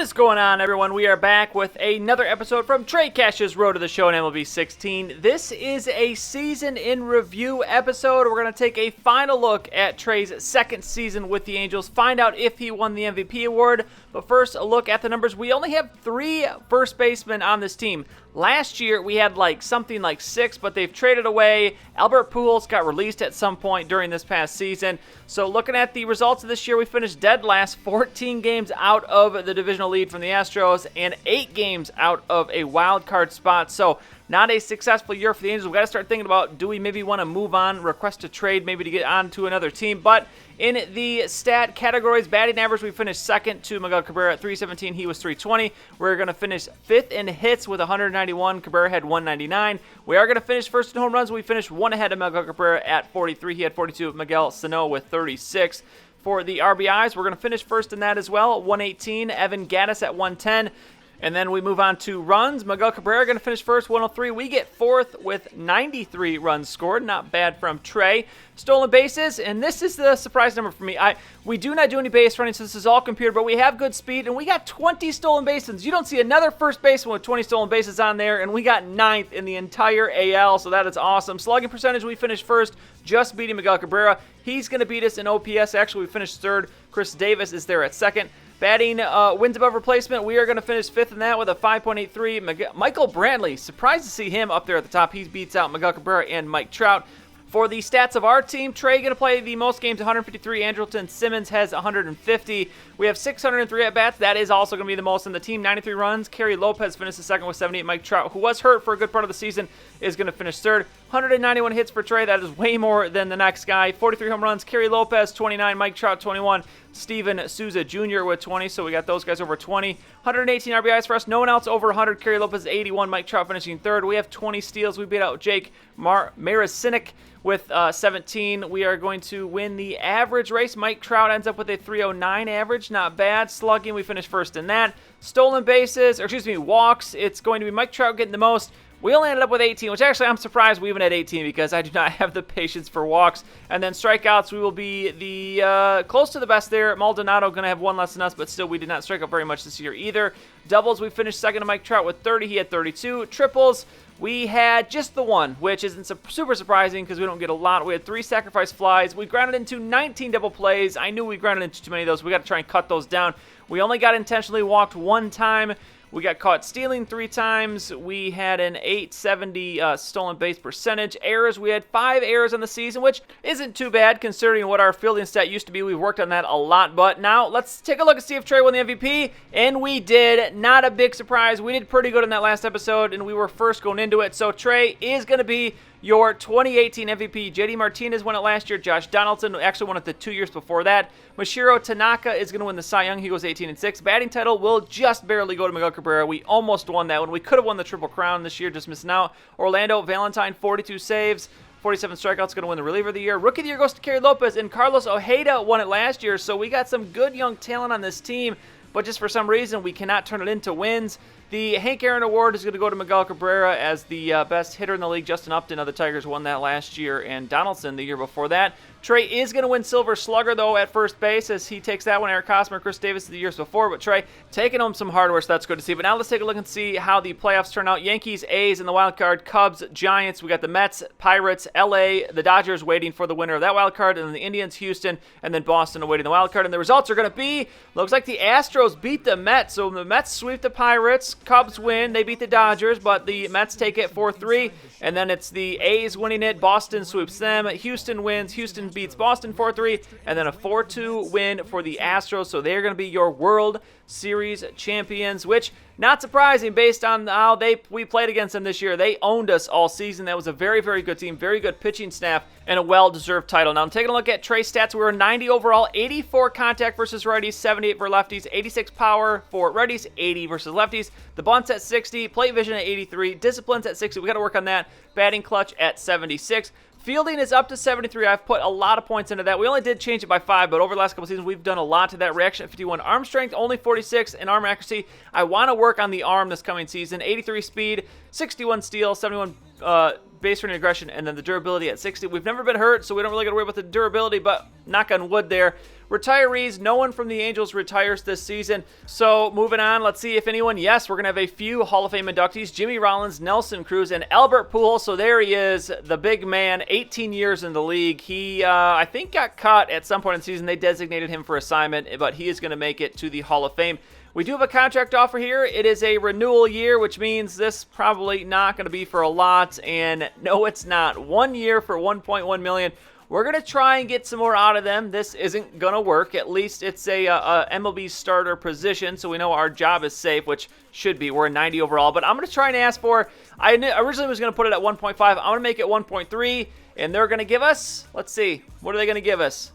What is going on, everyone? We are back with another episode from Trey Cash's Road to the Show in MLB 16. This is a season in review episode. We're going to take a final look at Trey's second season with the Angels, find out if he won the MVP award. But first, a look at the numbers. We only have 3 first basemen on this team. Last year, we had something like 6, but they've traded away. Albert Pujols got released at some point during this past season. So looking at the results of this year, we finished dead last, 14 games out of the divisional lead from the Astros and 8 games out of a wild card spot. So not a successful year for the Angels. We've got to start thinking about, do we maybe want to move on, request a trade maybe to get on to another team? But in the stat categories, batting average, we finished second to Miguel Cabrera at 317. He was 320. We're going to finish 5th in hits with 191. Cabrera had 199. We are going to finish first in home runs. We finished 1 ahead of Miguel Cabrera at 43. He had 42. Miguel Sano with 36. For the RBIs, we're going to finish first in that as well, 118. Evan Gattis at 110. And then we move on to runs. Miguel Cabrera going to finish first, 103. We get 4th with 93 runs scored. Not bad from Trey. Stolen bases, and this is the surprise number for me. We do not do any base running, so this is all computer, but we have good speed, and we got 20 stolen bases. You don't see another first baseman with 20 stolen bases on there, and we got 9th in the entire AL, so that is awesome. Slugging percentage, we finished first, just beating Miguel Cabrera. He's going to beat us in OPS. Actually, we finished 3rd. Chris Davis is there at 2nd. Batting wins above replacement, we are going to finish 5th in that with a 5.83. Michael Brantley, surprised to see him up there at the top. He beats out Miguel Cabrera and Mike Trout. For the stats of our team, Trey going to play the most games, 153. Andrelton Simmons has 150. We have 603 at-bats. That is also going to be the most in the team, 93 runs. Kerry Lopez finishes second with 78. Mike Trout, who was hurt for a good part of the season, is going to finish 3rd. 191 hits for Trey. That is way more than the next guy. 43 home runs. Kerry Lopez, 29. Mike Trout, 21. Steven Souza Jr. with 20, so we got those guys over 20. 118 RBIs for us. No one else over 100. Kerry Lopez, 81. Mike Trout finishing 3rd. We have 20 steals. We beat out Jake Marasinik with 17. We are going to win the average race. Mike Trout ends up with a 309 average. Not bad. Slugging, we finished first in that. Stolen bases, walks. It's going to be Mike Trout getting the most. We only ended up with 18, which actually I'm surprised we even had 18 because I do not have the patience for walks. And then strikeouts, we will be the close to the best there. Maldonado going to have 1 less than us, but still we did not strike out very much this year either. Doubles, we finished second to Mike Trout with 30. He had 32. Triples, we had just the 1, which isn't super surprising because we don't get a lot. We had 3 sacrifice flies. We grounded into 19 double plays. I knew we grounded into too many of those. We got to try and cut those down. We only got intentionally walked 1 time. We got caught stealing 3 times. We had an 870 stolen base percentage. Errors, we had 5 errors on the season, which isn't too bad considering what our fielding stat used to be. We've worked on that a lot. But now let's take a look and see if Trey won the MVP. And we did. Not a big surprise. We did pretty good in that last episode, and we were first going into it. So Trey is going to be your 2018 MVP. JD Martinez won it last year. Josh Donaldson actually won it the 2 years before that. Mashiro Tanaka is going to win the Cy Young. He goes 18-6. Batting title will just barely go to Miguel Cabrera. We almost won that one. We could have won the Triple Crown this year, just missing out. Orlando Valentine, 42 saves. 47 strikeouts, going to win the reliever of the year. Rookie of the year goes to Kerry Lopez, and Carlos Ojeda won it last year. So we got some good young talent on this team, but just for some reason, we cannot turn it into wins. The Hank Aaron Award is going to go to Miguel Cabrera as the best hitter in the league. Justin Upton of the Tigers won that last year, and Donaldson the year before that. Trey is going to win Silver Slugger, though, at first base as he takes that one. Eric Hosmer, Chris Davis the years before, but Trey taking home some hardware, so that's good to see. But now let's take a look and see how the playoffs turn out. Yankees, A's in the wild card, Cubs, Giants. We got the Mets, Pirates, LA, the Dodgers waiting for the winner of that wild card, and then the Indians, Houston, and then Boston awaiting the wild card. And the results are going to be, looks like the Astros beat the Mets, so the Mets sweep the Pirates, Cubs win, they beat the Dodgers, but the Mets take it 4-3, and then it's the A's winning it, Boston sweeps them, Houston wins, Houston beats Boston 4-3, and then a 4-2 win for the Astros, so they're going to be your World Series champions, which, not surprising based on how we played against them this year. They owned us all season. That was a very, very good team, very good pitching staff, and a well-deserved title. Now, I'm taking a look at Trey's stats. We were 90 overall, 84 contact versus righties, 78 for lefties, 86 power for righties, 80 versus lefties. The bunts at 60, plate vision at 83, disciplines at 60. We got to work on that. Batting clutch at 76. Fielding is up to 73. I've put a lot of points into that. We only did change it by 5, but over the last couple seasons, we've done a lot to that. Reaction at 51. Arm strength, only 46. And arm accuracy, I want to work on the arm this coming season. 83 speed, 61 steal, 71 base running aggression, and then the durability at 60. We've never been hurt, so we don't really got to worry about the durability, but knock on wood there. retirees, no one from the Angels retires this season. So moving on, let's see if anyone, yes, we're going to have a few Hall of Fame inductees, Jimmy Rollins, Nelson Cruz, and Albert Pujols. So there he is, the big man, 18 years in the league. He, I think, got cut at some point in the season. They designated him for assignment, but he is going to make it to the Hall of Fame. We do have a contract offer here. It is a renewal year, which means this probably not going to be for a lot. And no, it's not. 1 year for $1.1 million. We're going to try and get some more out of them. This isn't going to work. At least it's a MLB starter position, so we know our job is safe, which should be. We're a 90 overall. But I'm going to try and ask for, I originally was going to put it at 1.5. I'm going to make it 1.3, and they're going to give us, let's see, what are they going to give us?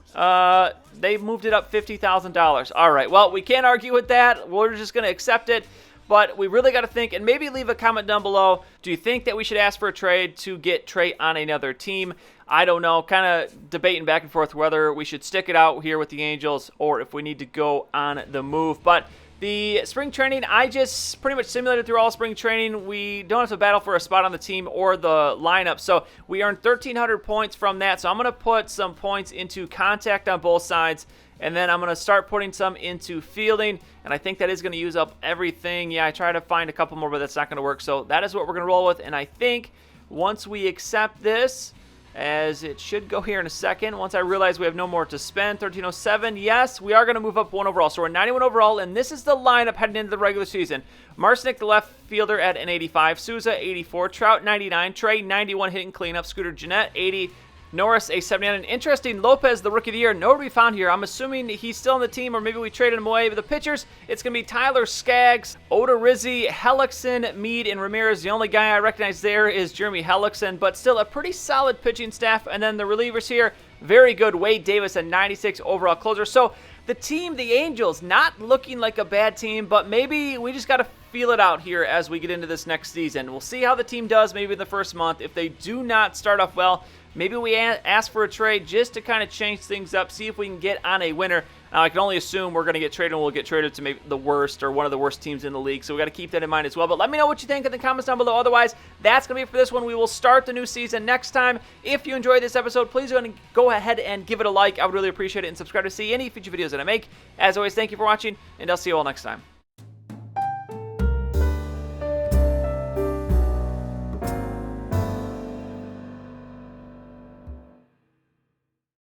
They moved it up $50,000. All right, well, we can't argue with that. We're just going to accept it. But we really got to think, and maybe leave a comment down below. Do you think that we should ask for a trade to get Trey on another team? I don't know. Kind of debating back and forth whether we should stick it out here with the Angels or if we need to go on the move. But the spring training, I just pretty much simulated through all spring training. We don't have to battle for a spot on the team or the lineup. So we earned 1,300 points from that. So I'm going to put some points into contact on both sides. And then I'm going to start putting some into fielding, and I think that is going to use up everything. Yeah, I tried to find a couple more, but that's not going to work. So that is what we're going to roll with, and I think once we accept this, as it should go here in a second, once I realize we have no more to spend, 1307, yes, we are going to move up 1 overall. So we're 91 overall, and this is the lineup heading into the regular season. Marcinick, the left fielder, at an 85. Souza, 84. Trout, 99. Trey, 91, hitting cleanup. Scooter Gennett, 80. Norris, a 79. And interesting, Lopez, the Rookie of the Year, nowhere to be found here. I'm assuming he's still on the team, or maybe we traded him away. But the pitchers, it's going to be Tyler Skaggs, Odorizzi, Hellickson, Meade, and Ramirez. The only guy I recognize there is Jeremy Hellickson, but still a pretty solid pitching staff. And then the relievers here, very good. Wade Davis, a 96 overall closer. So the team, the Angels, not looking like a bad team, but maybe we just got to feel it out here as we get into this next season. We'll see how the team does maybe in the first month. If they do not start off well, maybe we ask for a trade just to kind of change things up, see if we can get on a winner. Now, I can only assume we're going to get traded, and we'll get traded to maybe the worst or one of the worst teams in the league, so we got to keep that in mind as well. But let me know what you think in the comments down below. Otherwise, that's going to be it for this one. We will start the new season next time. If you enjoyed this episode, please go ahead and give it a like. I would really appreciate it, and subscribe to see any future videos that I make. As always, thank you for watching, and I'll see you all next time.